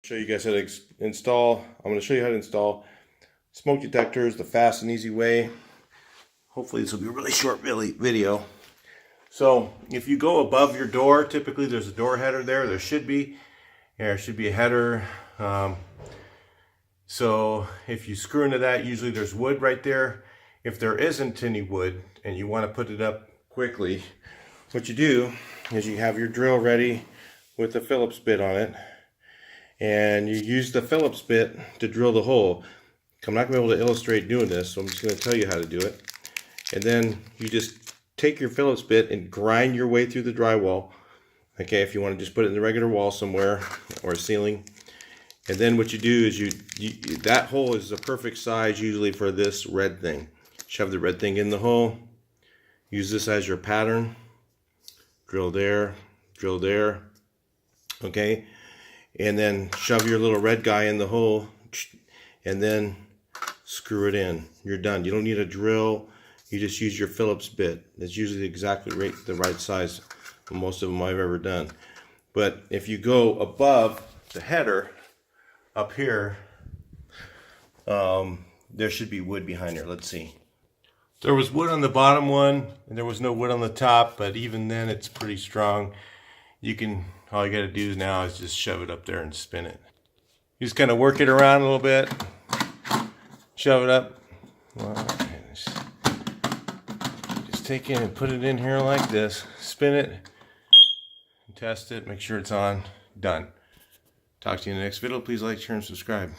Show you guys how to install. I'm going to show you how to install smoke detectors the fast and easy way. Hopefully this will be a really short video. So if you go above your door, typically there's a door header there. There should be a header. So if you screw into that, usually there's wood right there. If there isn't any wood and you want to put it up quickly, what you do is you have your drill ready with the Phillips bit on it, and you use the Phillips bit to drill the hole. I'm not going to be able to illustrate doing this, so I'm just going to tell you how to do it. And then you just take your Phillips bit and grind your way through the drywall. Okay, if you want to just put it in the regular wall somewhere or a ceiling. And then what you do is that hole is the perfect size usually for this red thing. Shove the red thing in the hole. Use this as your pattern. Drill there, drill there. Okay, and then shove your little red guy in the hole and then screw it in. You're done. You don't need a drill. You just use your Phillips bit. That's usually exactly the right size for most of them I've ever done. But if you go above the header up here, there should be wood behind there. Let's see. There was wood on the bottom one and there was no wood on the top, but even then it's pretty strong. All you got to do now is just shove it up there and spin it. You just kind of work it around a little bit, shove it up. Just take it and put it in here like this, spin it, and test it, make sure it's on. Done. Talk to you in the next video. Please like, share, and subscribe.